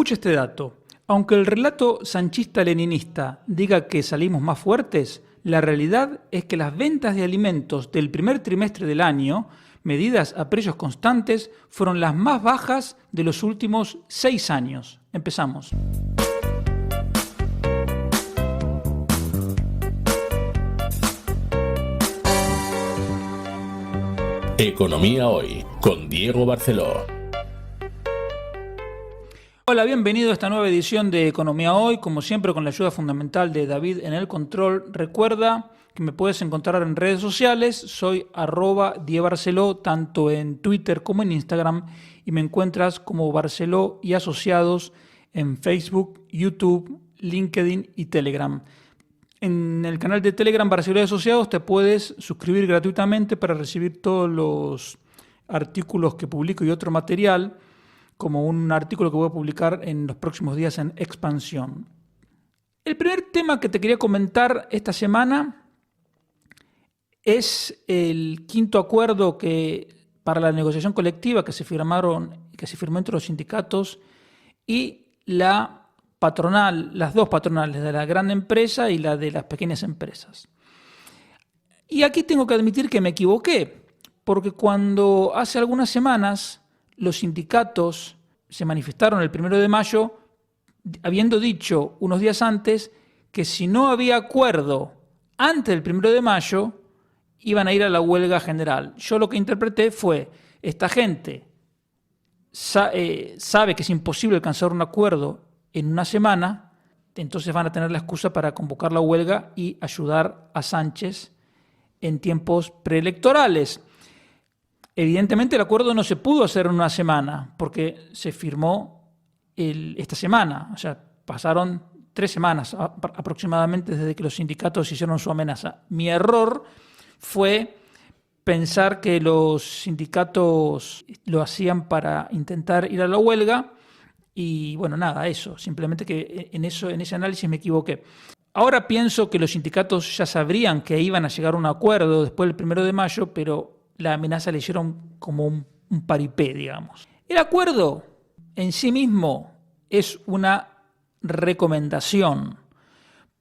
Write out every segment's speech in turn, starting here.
Escucha este dato. Aunque el relato sanchista-leninista diga que salimos más fuertes, la realidad es que las ventas de alimentos del primer trimestre del año, medidas a precios constantes, fueron las más bajas de los últimos 6 años. Empezamos. Economía Hoy, con Diego Barceló. Hola, bienvenido a esta nueva edición de Economía Hoy, como siempre con la ayuda fundamental de David en el control. Recuerda que me puedes encontrar en redes sociales, soy @DieBarceló, tanto en Twitter como en Instagram, y me encuentras como Barceló y Asociados en Facebook, YouTube, LinkedIn y Telegram. En el canal de Telegram Barceló y Asociados te puedes suscribir gratuitamente para recibir todos los artículos que publico y otro material, como un artículo que voy a publicar en los próximos días en Expansión. El primer tema que te quería comentar esta semana es el quinto acuerdo para la negociación colectiva que se firmó entre los sindicatos y la patronal, las dos patronales, de la gran empresa y la de las pequeñas empresas. Y aquí tengo que admitir que me equivoqué, porque cuando hace algunas semanas los sindicatos se manifestaron el 1 de mayo, habiendo dicho unos días antes que si no había acuerdo antes del 1 de mayo, iban a ir a la huelga general. Yo lo que interpreté fue, esta gente sabe que es imposible alcanzar un acuerdo en una semana, entonces van a tener la excusa para convocar la huelga y ayudar a Sánchez en tiempos preelectorales. Evidentemente el acuerdo no se pudo hacer en una semana porque se firmó esta semana. O sea, pasaron 3 semanas aproximadamente desde que los sindicatos hicieron su amenaza. Mi error fue pensar que los sindicatos lo hacían para intentar ir a la huelga y bueno, nada, eso. Simplemente que en ese análisis me equivoqué. Ahora pienso que los sindicatos ya sabrían que iban a llegar a un acuerdo después del 1 de mayo, pero la amenaza le hicieron como un paripé, digamos. El acuerdo en sí mismo es una recomendación,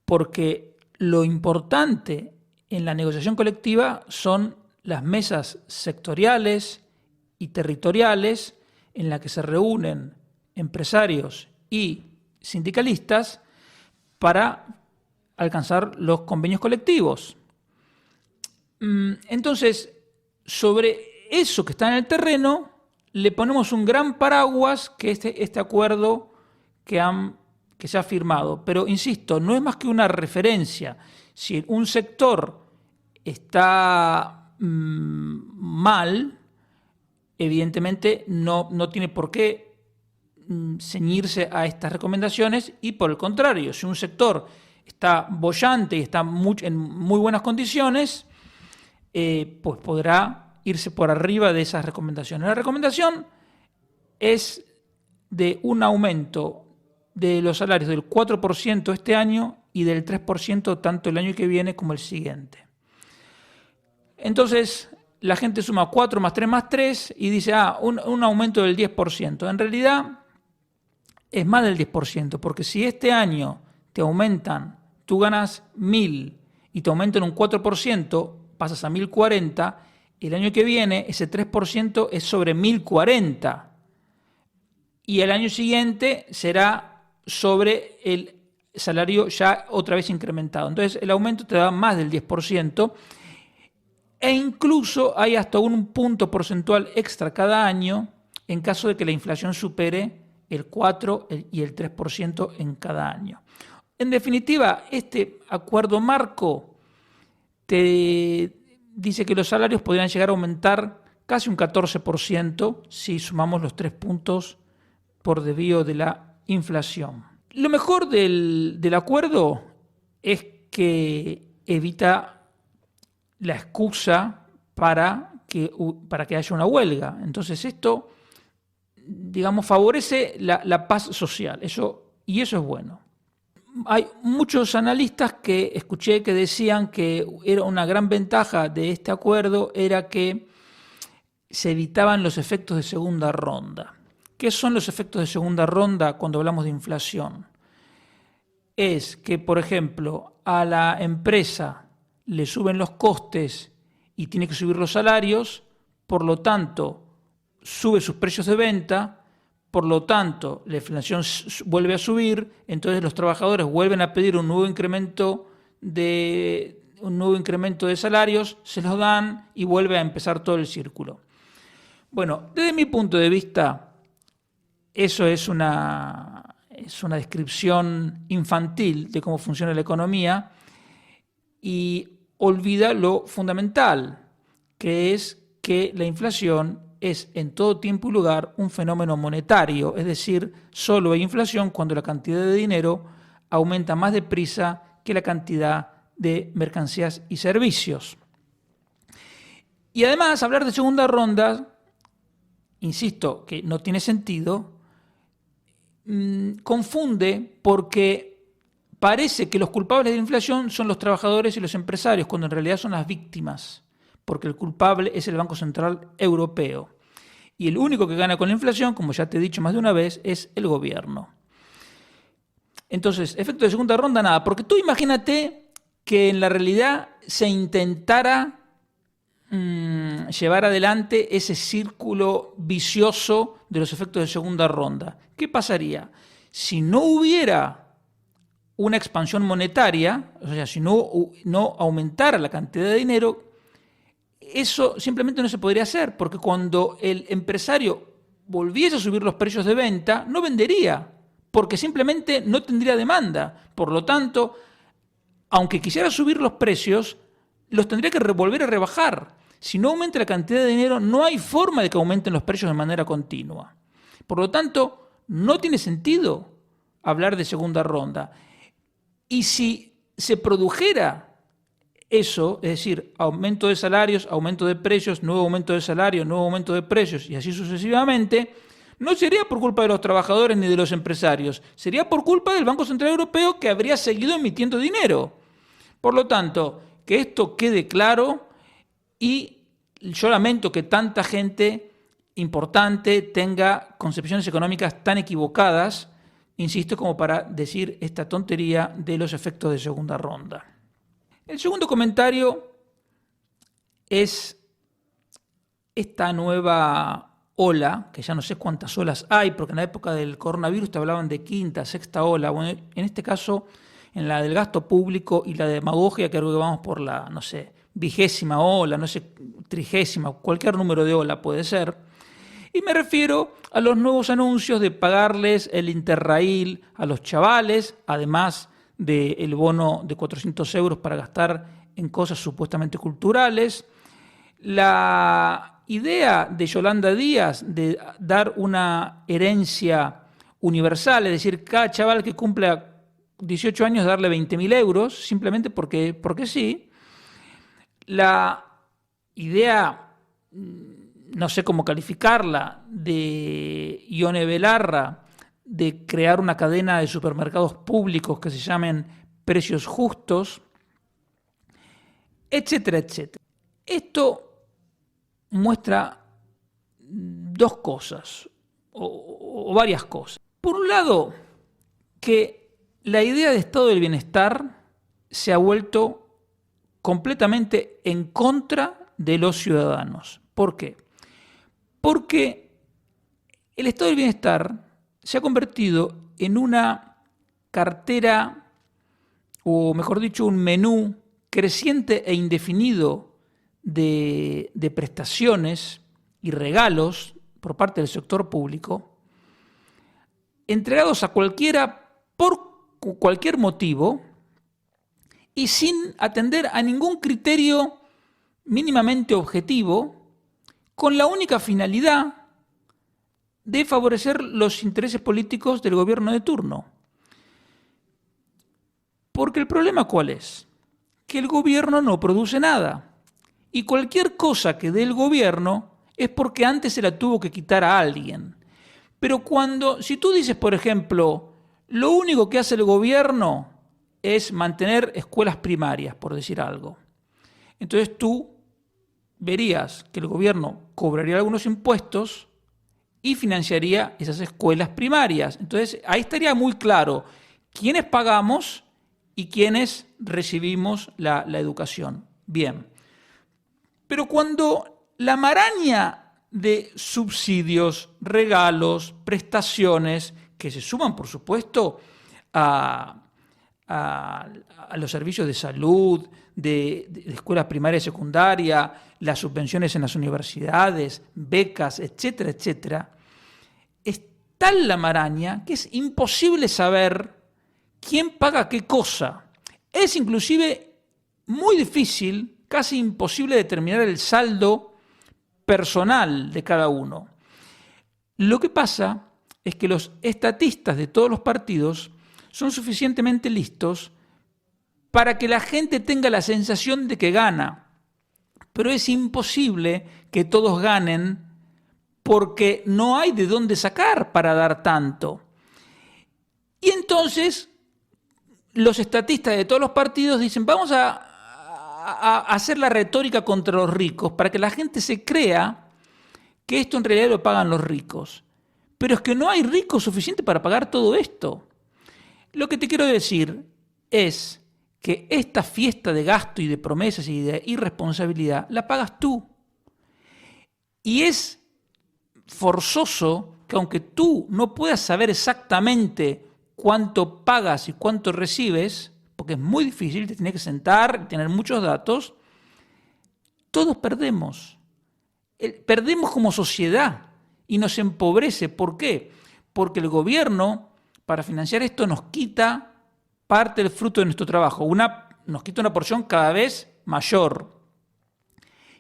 porque lo importante en la negociación colectiva son las mesas sectoriales y territoriales en las que se reúnen empresarios y sindicalistas para alcanzar los convenios colectivos. Entonces, sobre eso que está en el terreno, le ponemos un gran paraguas que este acuerdo que se ha firmado. Pero, insisto, no es más que una referencia. Si un sector está mal, evidentemente no tiene por qué ceñirse a estas recomendaciones, y por el contrario, si un sector está boyante y está en muy buenas condiciones, pues podrá irse por arriba de esas recomendaciones. La recomendación es de un aumento de los salarios del 4% este año y del 3% tanto el año que viene como el siguiente. Entonces, la gente suma 4 más 3 más 3 y dice, un aumento del 10%. En realidad, es más del 10%, porque si este año te aumentan, tú ganas 1.000 y te aumentan un 4%, pasas a 1.040, el año que viene ese 3% es sobre 1.040 y el año siguiente será sobre el salario ya otra vez incrementado. Entonces el aumento te da más del 10% e incluso hay hasta un punto porcentual extra cada año en caso de que la inflación supere el 4 y el 3% en cada año. En definitiva, este acuerdo marco te dice que los salarios podrían llegar a aumentar casi un 14% si sumamos los 3 puntos por desvío de la inflación. Lo mejor del acuerdo es que evita la excusa para que haya una huelga. Entonces esto, digamos, favorece la paz social, y eso es bueno. Hay muchos analistas que escuché que decían que era una gran ventaja de este acuerdo era que se evitaban los efectos de segunda ronda. ¿Qué son los efectos de segunda ronda cuando hablamos de inflación? Es que, por ejemplo, a la empresa le suben los costes y tiene que subir los salarios, por lo tanto, sube sus precios de venta, por lo tanto, la inflación vuelve a subir, entonces los trabajadores vuelven a pedir un nuevo incremento de salarios, se los dan y vuelve a empezar todo el círculo. Bueno, desde mi punto de vista, eso es una descripción infantil de cómo funciona la economía y olvida lo fundamental, que es que la inflación es en todo tiempo y lugar un fenómeno monetario, es decir, solo hay inflación cuando la cantidad de dinero aumenta más deprisa que la cantidad de mercancías y servicios. Y además, hablar de segunda ronda, insisto, que no tiene sentido, confunde porque parece que los culpables de la inflación son los trabajadores y los empresarios, cuando en realidad son las víctimas, porque el culpable es el Banco Central Europeo. Y el único que gana con la inflación, como ya te he dicho más de una vez, es el gobierno. Entonces, efecto de segunda ronda, nada, porque tú imagínate que en la realidad se intentara llevar adelante ese círculo vicioso de los efectos de segunda ronda. ¿Qué pasaría? Si no hubiera una expansión monetaria, o sea, si no aumentara la cantidad de dinero, eso simplemente no se podría hacer, porque cuando el empresario volviese a subir los precios de venta, no vendería, porque simplemente no tendría demanda. Por lo tanto, aunque quisiera subir los precios, los tendría que volver a rebajar. Si no aumenta la cantidad de dinero, no hay forma de que aumenten los precios de manera continua. Por lo tanto, no tiene sentido hablar de segunda ronda. Y si se produjera eso, es decir, aumento de salarios, aumento de precios, nuevo aumento de salarios, nuevo aumento de precios y así sucesivamente, no sería por culpa de los trabajadores ni de los empresarios, sería por culpa del Banco Central Europeo, que habría seguido emitiendo dinero. Por lo tanto, que esto quede claro, y yo lamento que tanta gente importante tenga concepciones económicas tan equivocadas, insisto, como para decir esta tontería de los efectos de segunda ronda. El segundo comentario es esta nueva ola, que ya no sé cuántas olas hay, porque en la época del coronavirus te hablaban de quinta, sexta ola. Bueno, en este caso, en la del gasto público y la demagogia, creo que vamos por la, no sé, 20ª ola, no sé, 30ª, cualquier número de ola puede ser. Y me refiero a los nuevos anuncios de pagarles el Interrail a los chavales, además del bono de 400 euros para gastar en cosas supuestamente culturales. La idea de Yolanda Díaz de dar una herencia universal, es decir, cada chaval que cumpla 18 años darle 20.000 euros, simplemente porque sí. La idea, no sé cómo calificarla, de Ione Belarra, de crear una cadena de supermercados públicos que se llamen precios justos, etcétera, etcétera. Esto muestra dos cosas, o varias cosas. Por un lado, que la idea de estado del bienestar se ha vuelto completamente en contra de los ciudadanos. ¿Por qué? Porque el estado del bienestar se ha convertido en una cartera, o mejor dicho, un menú creciente e indefinido de prestaciones y regalos por parte del sector público, entregados a cualquiera por cualquier motivo y sin atender a ningún criterio mínimamente objetivo, con la única finalidad de favorecer los intereses políticos del gobierno de turno. Porque el problema, ¿cuál es? Que el gobierno no produce nada. Y cualquier cosa que dé el gobierno es porque antes se la tuvo que quitar a alguien. Pero si tú dices, por ejemplo, lo único que hace el gobierno es mantener escuelas primarias, por decir algo, entonces tú verías que el gobierno cobraría algunos impuestos y financiaría esas escuelas primarias. Entonces, ahí estaría muy claro quiénes pagamos y quiénes recibimos la educación. Bien. Pero cuando la maraña de subsidios, regalos, prestaciones, que se suman, por supuesto, a los servicios de salud, de escuela primaria y secundaria, las subvenciones en las universidades, becas, etcétera, etcétera, es tal la maraña que es imposible saber quién paga qué cosa. Es inclusive muy difícil, casi imposible determinar el saldo personal de cada uno. Lo que pasa es que los estatistas de todos los partidos son suficientemente listos para que la gente tenga la sensación de que gana. Pero es imposible que todos ganen porque no hay de dónde sacar para dar tanto. Y entonces los estatistas de todos los partidos dicen, vamos a hacer la retórica contra los ricos para que la gente se crea que esto en realidad lo pagan los ricos. Pero es que no hay ricos suficientes para pagar todo esto. Lo que te quiero decir es que esta fiesta de gasto y de promesas y de irresponsabilidad la pagas tú. Y es forzoso que aunque tú no puedas saber exactamente cuánto pagas y cuánto recibes, porque es muy difícil, te tienes que sentar y tener muchos datos, todos perdemos. Perdemos como sociedad y nos empobrece. ¿Por qué? Porque el gobierno, para financiar esto, nos quita parte del fruto de nuestro trabajo, nos quita una porción cada vez mayor.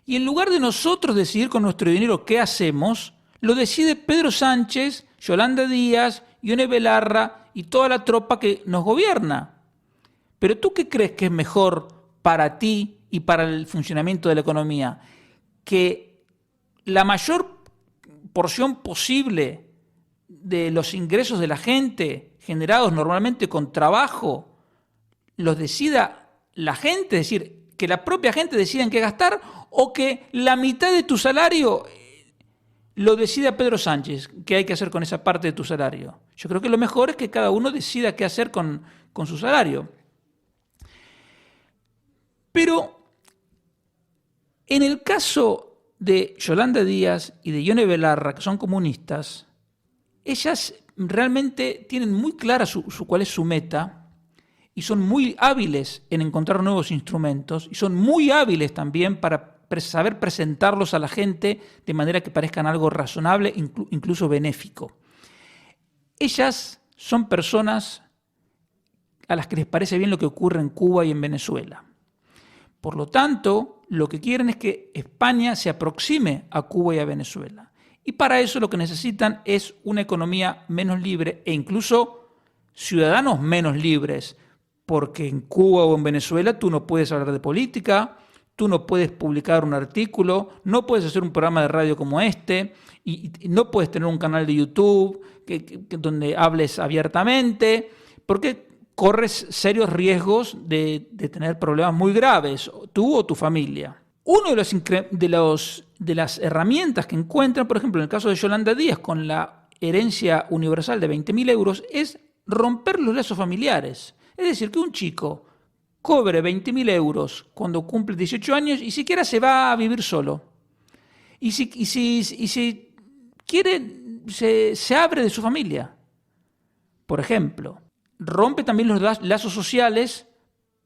Y en lugar de nosotros decidir con nuestro dinero qué hacemos, lo decide Pedro Sánchez, Yolanda Díaz, Ione Belarra y toda la tropa que nos gobierna. Pero ¿tú qué crees que es mejor para ti y para el funcionamiento de la economía? Que la mayor porción posible de los ingresos de la gente, generados normalmente con trabajo, los decida la gente, es decir, que la propia gente decida en qué gastar, o que la mitad de tu salario lo decida Pedro Sánchez, qué hay que hacer con esa parte de tu salario. Yo creo que lo mejor es que cada uno decida qué hacer con su salario. Pero en el caso de Yolanda Díaz y de Ione Belarra, que son comunistas, ellas realmente tienen muy clara cuál es su meta y son muy hábiles en encontrar nuevos instrumentos y son muy hábiles también para saber presentarlos a la gente de manera que parezcan algo razonable, incluso benéfico. Ellas son personas a las que les parece bien lo que ocurre en Cuba y en Venezuela. Por lo tanto, lo que quieren es que España se aproxime a Cuba y a Venezuela. Y para eso lo que necesitan es una economía menos libre e incluso ciudadanos menos libres, porque en Cuba o en Venezuela tú no puedes hablar de política, tú no puedes publicar un artículo, no puedes hacer un programa de radio como este, y no puedes tener un canal de YouTube donde hables abiertamente, porque corres serios riesgos de tener problemas muy graves, tú o tu familia. Uno de las herramientas que encuentran, por ejemplo, en el caso de Yolanda Díaz, con la herencia universal de 20.000 euros, es romper los lazos familiares. Es decir, que un chico cobre 20.000 euros cuando cumple 18 años y siquiera se va a vivir solo. Y si quiere, se abre de su familia. Por ejemplo, rompe también los lazos sociales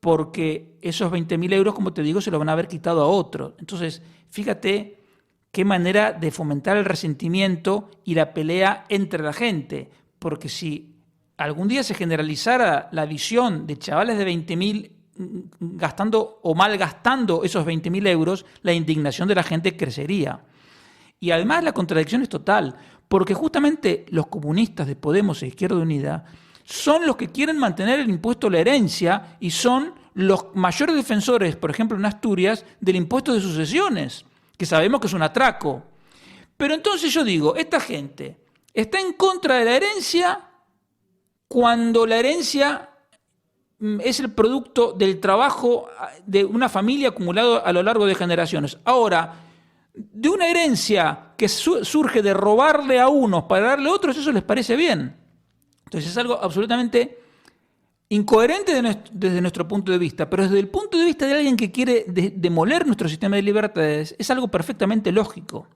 porque esos 20.000 euros, como te digo, se lo van a haber quitado a otro. Entonces, fíjate qué manera de fomentar el resentimiento y la pelea entre la gente. Porque si algún día se generalizara la visión de chavales de 20.000 gastando o malgastando esos 20.000 euros, la indignación de la gente crecería. Y además la contradicción es total, porque justamente los comunistas de Podemos e Izquierda Unida son los que quieren mantener el impuesto a la herencia y son los mayores defensores, por ejemplo en Asturias, del impuesto de sucesiones, que sabemos que es un atraco. Pero entonces yo digo, esta gente está en contra de la herencia cuando la herencia es el producto del trabajo de una familia acumulado a lo largo de generaciones. Ahora, de una herencia que surge de robarle a unos para darle a otros, eso les parece bien. Entonces es algo absolutamente incoherente desde nuestro punto de vista, pero desde el punto de vista de alguien que quiere demoler nuestro sistema de libertades, es algo perfectamente lógico.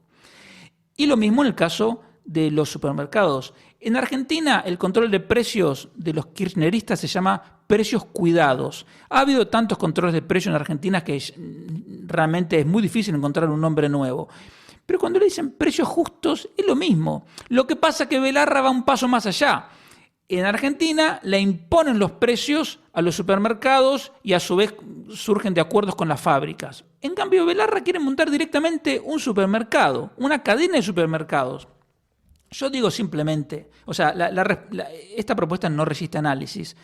Y lo mismo en el caso de los supermercados. En Argentina, el control de precios de los kirchneristas se llama precios cuidados. Ha habido tantos controles de precios en Argentina que realmente es muy difícil encontrar un nombre nuevo. Pero cuando le dicen precios justos, es lo mismo. Lo que pasa es que Belarra va un paso más allá. En Argentina le imponen los precios a los supermercados y a su vez surgen de acuerdos con las fábricas. En cambio, Belarra quiere montar directamente un supermercado, una cadena de supermercados. Yo digo simplemente, o sea, esta propuesta no resiste análisis.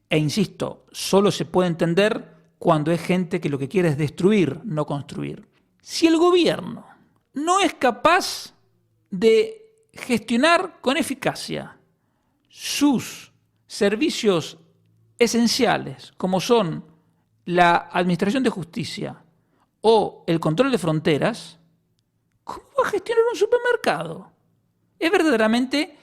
E insisto, solo se puede entender cuando es gente que lo que quiere es destruir, no construir. Si el gobierno no es capaz de gestionar con eficacia sus servicios esenciales, como son la administración de justicia o el control de fronteras, ¿cómo va a gestionar un supermercado? Es verdaderamente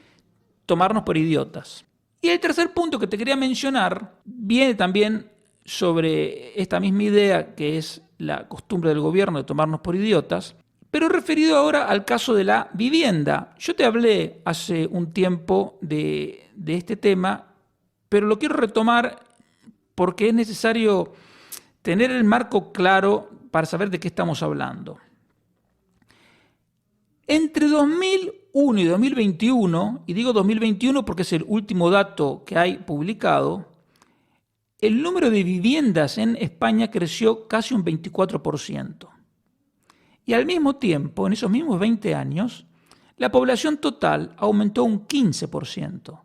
tomarnos por idiotas. Y el tercer punto que te quería mencionar viene también sobre esta misma idea, que es la costumbre del gobierno de tomarnos por idiotas, pero referido ahora al caso de la vivienda. Yo te hablé hace un tiempo de este tema, pero lo quiero retomar porque es necesario tener el marco claro para saber de qué estamos hablando. Entre 2001 y 2021, y digo 2021 porque es el último dato que hay publicado, el número de viviendas en España creció casi un 24%. Y al mismo tiempo, en esos mismos 20 años, la población total aumentó un 15%.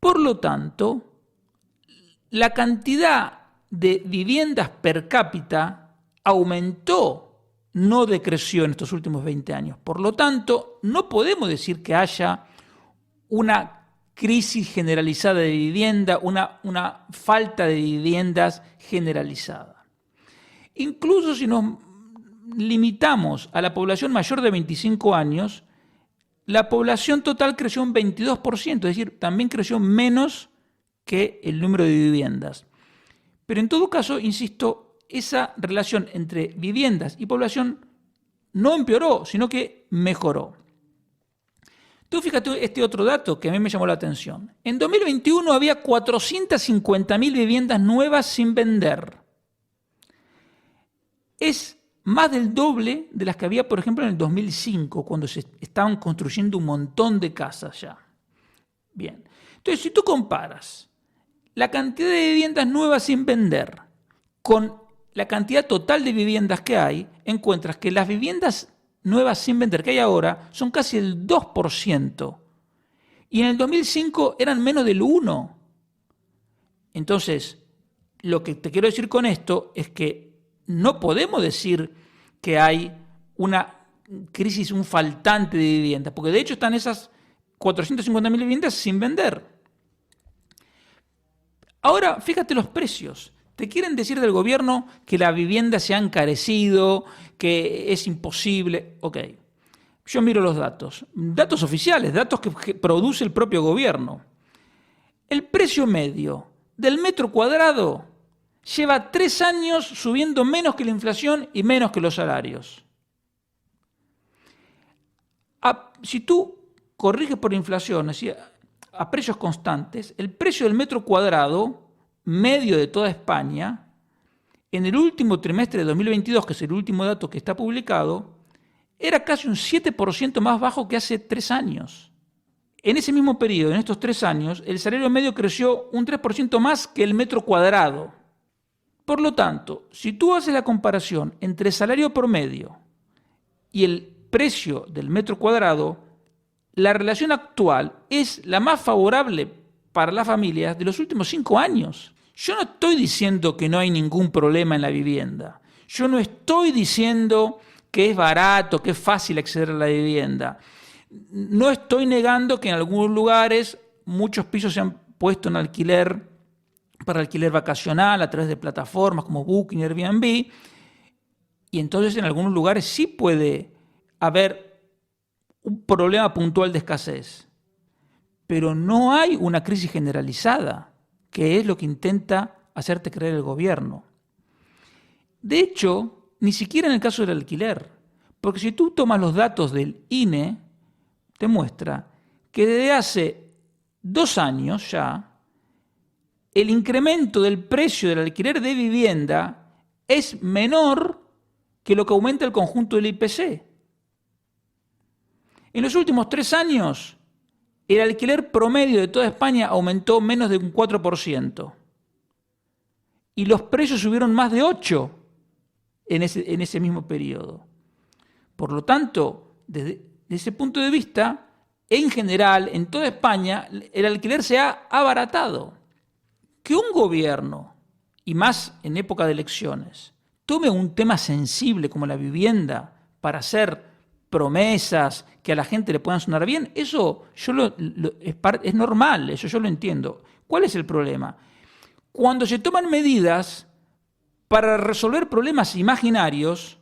Por lo tanto, la cantidad de viviendas per cápita aumentó, no decreció en estos últimos 20 años. Por lo tanto, no podemos decir que haya una crisis generalizada de vivienda, una falta de viviendas generalizada. Incluso si nos limitamos a la población mayor de 25 años, la población total creció un 22%, es decir, también creció menos que el número de viviendas. Pero en todo caso, insisto, esa relación entre viviendas y población no empeoró, sino que mejoró. Tú fíjate este otro dato que a mí me llamó la atención. En 2021 había 450.000 viviendas nuevas sin vender. Es más del doble de las que había, por ejemplo, en el 2005, cuando se estaban construyendo un montón de casas ya. Bien. Entonces, si tú comparas la cantidad de viviendas nuevas sin vender con la cantidad total de viviendas que hay, encuentras que las viviendas nuevas sin vender que hay ahora son casi el 2%. Y en el 2005 eran menos del 1%. Entonces, lo que te quiero decir con esto es que no podemos decir que hay una crisis, un faltante de viviendas, porque de hecho están esas 450.000 viviendas sin vender. Ahora, fíjate los precios. Te quieren decir del gobierno que la vivienda se ha encarecido, que es imposible. Ok, yo miro los datos. Datos oficiales, datos que produce el propio gobierno. El precio medio del metro cuadrado lleva 3 años subiendo menos que la inflación y menos que los salarios. Si tú corriges por inflación, es decir, a precios constantes, el precio del metro cuadrado medio de toda España, en el último trimestre de 2022, que es el último dato que está publicado, era casi un 7% más bajo que hace 3 años. En ese mismo periodo, en estos 3 años, el salario medio creció un 3% más que el metro cuadrado. Por lo tanto, si tú haces la comparación entre el salario promedio y el precio del metro cuadrado, la relación actual es la más favorable para las familias de los últimos 5 años. Yo no estoy diciendo que no hay ningún problema en la vivienda. Yo no estoy diciendo que es barato, que es fácil acceder a la vivienda. No estoy negando que en algunos lugares muchos pisos se han puesto en alquiler para alquiler vacacional a través de plataformas como Booking, Airbnb, Y entonces en algunos lugares sí puede haber un problema puntual de escasez. Pero no hay una crisis generalizada, que es lo que intenta hacerte creer el gobierno. De hecho, ni siquiera en el caso del alquiler, porque si tú tomas los datos del INE, te muestra que desde hace 2 años ya, el incremento del precio del alquiler de vivienda es menor que lo que aumenta el conjunto del IPC. En los últimos 3 años, el alquiler promedio de toda España aumentó menos de un 4%. Y los precios subieron más de 8% en ese mismo periodo. Por lo tanto, desde ese punto de vista, en general, en toda España, el alquiler se ha abaratado. Que un gobierno, y más en época de elecciones, tome un tema sensible como la vivienda para hacer promesas que a la gente le puedan sonar bien, eso es normal, eso yo lo entiendo. ¿Cuál es el problema? Cuando se toman medidas para resolver problemas imaginarios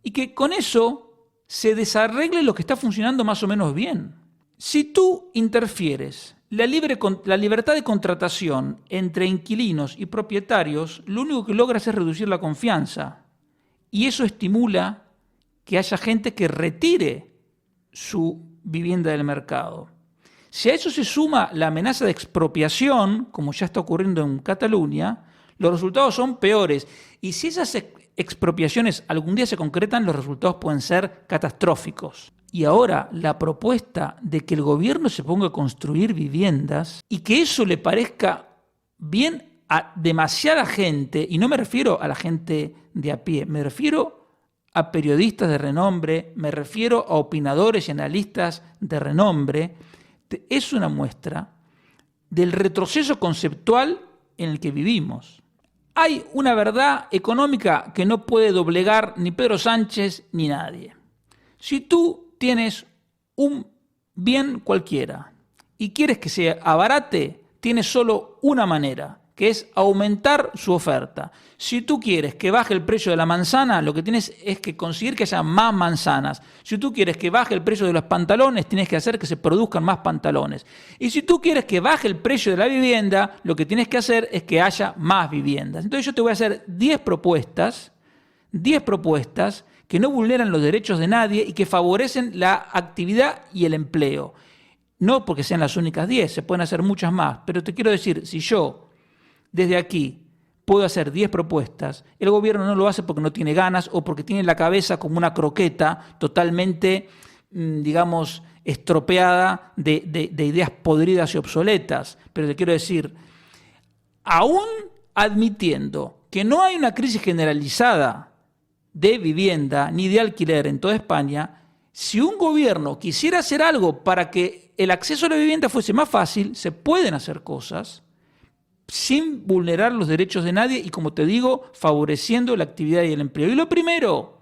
y que con eso se desarregle lo que está funcionando más o menos bien. Si tú interfieres la libertad de contratación entre inquilinos y propietarios, lo único que logras es reducir la confianza. Y eso estimula que haya gente que retire su vivienda del mercado. Si a eso se suma la amenaza de expropiación, como ya está ocurriendo en Cataluña, los resultados son peores. Y si esas expropiaciones algún día se concretan, los resultados pueden ser catastróficos. Y ahora la propuesta de que el gobierno se ponga a construir viviendas y que eso le parezca bien a demasiada gente, y no me refiero a la gente de a pie, me refiero a periodistas de renombre, me refiero a opinadores y analistas de renombre, es una muestra del retroceso conceptual en el que vivimos. Hay una verdad económica que no puede doblegar ni Pedro Sánchez ni nadie. Si tú tienes un bien cualquiera y quieres que se abarate, tienes solo una manera, que es aumentar su oferta. Si tú quieres que baje el precio de la manzana, lo que tienes es que conseguir que haya más manzanas. Si tú quieres que baje el precio de los pantalones, tienes que hacer que se produzcan más pantalones. Y si tú quieres que baje el precio de la vivienda, lo que tienes que hacer es que haya más viviendas. Entonces yo te voy a hacer 10 propuestas que no vulneran los derechos de nadie y que favorecen la actividad y el empleo. No porque sean las únicas 10, se pueden hacer muchas más, pero te quiero decir, si yo desde aquí puedo hacer 10 propuestas, el gobierno no lo hace porque no tiene ganas o porque tiene la cabeza como una croqueta totalmente, digamos, estropeada de ideas podridas y obsoletas. Pero te quiero decir, aún admitiendo que no hay una crisis generalizada de vivienda ni de alquiler en toda España, si un gobierno quisiera hacer algo para que el acceso a la vivienda fuese más fácil, se pueden hacer cosas sin vulnerar los derechos de nadie y, como te digo, favoreciendo la actividad y el empleo. Y lo primero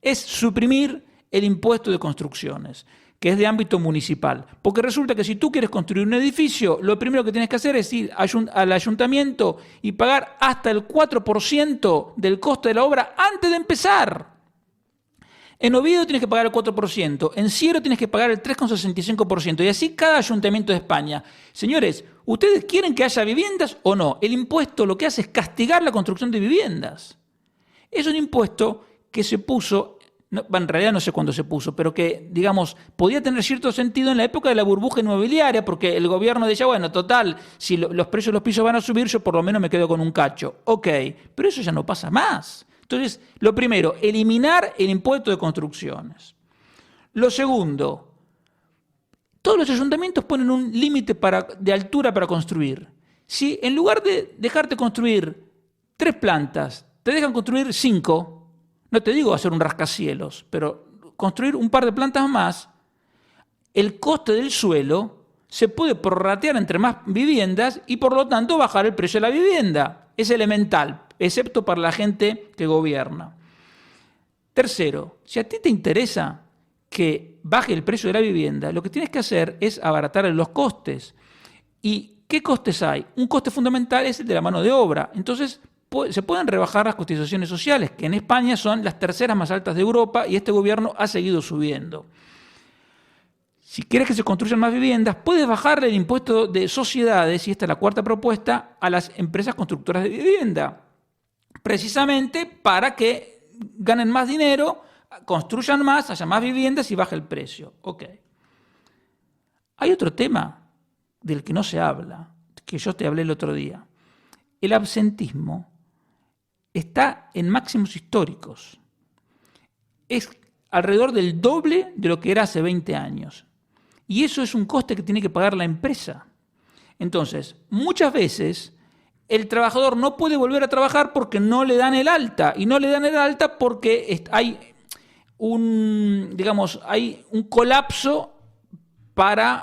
es suprimir el impuesto de construcciones, que es de ámbito municipal. Porque resulta que si tú quieres construir un edificio, lo primero que tienes que hacer es ir al ayuntamiento y pagar hasta el 4% del coste de la obra antes de empezar. En Oviedo tienes que pagar el 4%, en Siero tienes que pagar el 3,65%, y así cada ayuntamiento de España. Señores, ¿ustedes quieren que haya viviendas o no? El impuesto lo que hace es castigar la construcción de viviendas. Es un impuesto que se puso, en realidad no sé cuándo se puso, pero que, digamos, podía tener cierto sentido en la época de la burbuja inmobiliaria, porque el gobierno decía, bueno, total, si los precios de los pisos van a subir, yo por lo menos me quedo con un cacho. Ok, pero eso ya no pasa más. Entonces, lo primero, eliminar el impuesto de construcciones. Lo segundo, todos los ayuntamientos ponen un límite de altura para construir. Si en lugar de dejarte construir 3 plantas, te dejan construir 5, no te digo hacer un rascacielos, pero construir un par de plantas más, el coste del suelo se puede prorratear entre más viviendas y por lo tanto bajar el precio de la vivienda. Es elemental, excepto para la gente que gobierna. Tercero, si a ti te interesa que baje el precio de la vivienda, lo que tienes que hacer es abaratar los costes. ¿Y qué costes hay? Un coste fundamental es el de la mano de obra. Entonces, se pueden rebajar las cotizaciones sociales, que en España son las terceras más altas de Europa y este gobierno ha seguido subiendo. Si quieres que se construyan más viviendas, puedes bajarle el impuesto de sociedades, y esta es la cuarta propuesta, a las empresas constructoras de vivienda, precisamente para que ganen más dinero, construyan más, haya más viviendas y baje el precio. Ok. Hay otro tema del que no se habla, que yo te hablé el otro día. El absentismo está en máximos históricos. Es alrededor del doble de lo que era hace 20 años. Y eso es un coste que tiene que pagar la empresa. Entonces, muchas veces el trabajador no puede volver a trabajar porque no le dan el alta. Y no le dan el alta porque hay un colapso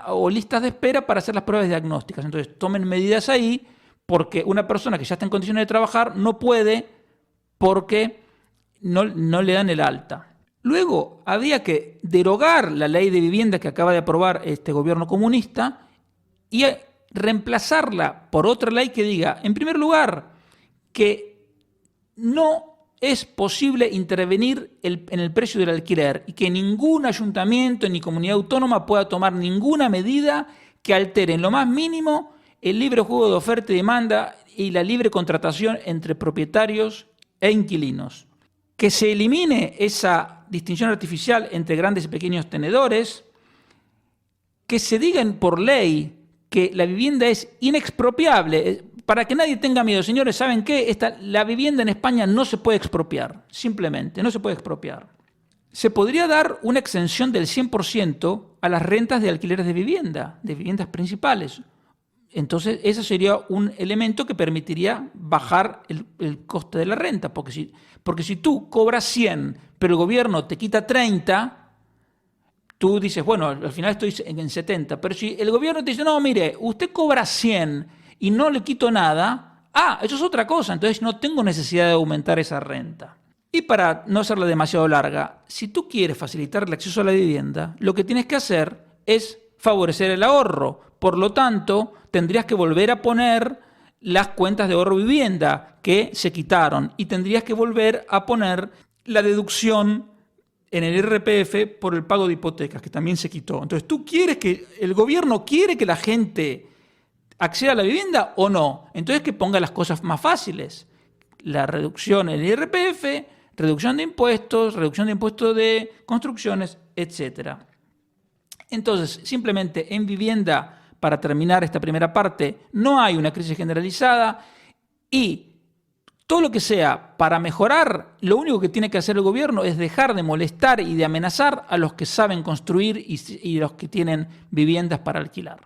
o listas de espera para hacer las pruebas diagnósticas. Entonces, tomen medidas ahí, porque una persona que ya está en condiciones de trabajar no puede porque no le dan el alta. Luego, había que derogar la ley de vivienda que acaba de aprobar este gobierno comunista y reemplazarla por otra ley que diga, en primer lugar, que no es posible intervenir en el precio del alquiler y que ningún ayuntamiento ni comunidad autónoma pueda tomar ninguna medida que altere en lo más mínimo el libre juego de oferta y demanda y la libre contratación entre propietarios e inquilinos. Que se elimine esa distinción artificial entre grandes y pequeños tenedores, que se diga por ley que la vivienda es inexpropiable, para que nadie tenga miedo. Señores, ¿saben qué? La vivienda en España no se puede expropiar, simplemente, no se puede expropiar. Se podría dar una exención del 100% a las rentas de alquileres de viviendas principales. Entonces, ese sería un elemento que permitiría bajar el coste de la renta, porque si tú cobras 100, pero el gobierno te quita 30, tú dices, bueno, al final estoy en 70, pero si el gobierno te dice, no, mire, usted cobra 100 y no le quito nada, eso es otra cosa, entonces no tengo necesidad de aumentar esa renta. Y para no hacerla demasiado larga, si tú quieres facilitar el acceso a la vivienda, lo que tienes que hacer es favorecer el ahorro. Por lo tanto, tendrías que volver a poner las cuentas de ahorro vivienda que se quitaron y tendrías que volver a poner la deducción en el IRPF por el pago de hipotecas, que también se quitó. Entonces, ¿el gobierno quiere que la gente acceda a la vivienda o no? Entonces, que ponga las cosas más fáciles. La reducción en el IRPF, reducción de impuestos de construcciones, etc. Entonces, simplemente en vivienda, para terminar esta primera parte, no hay una crisis generalizada y todo lo que sea para mejorar, lo único que tiene que hacer el gobierno es dejar de molestar y de amenazar a los que saben construir y los que tienen viviendas para alquilar.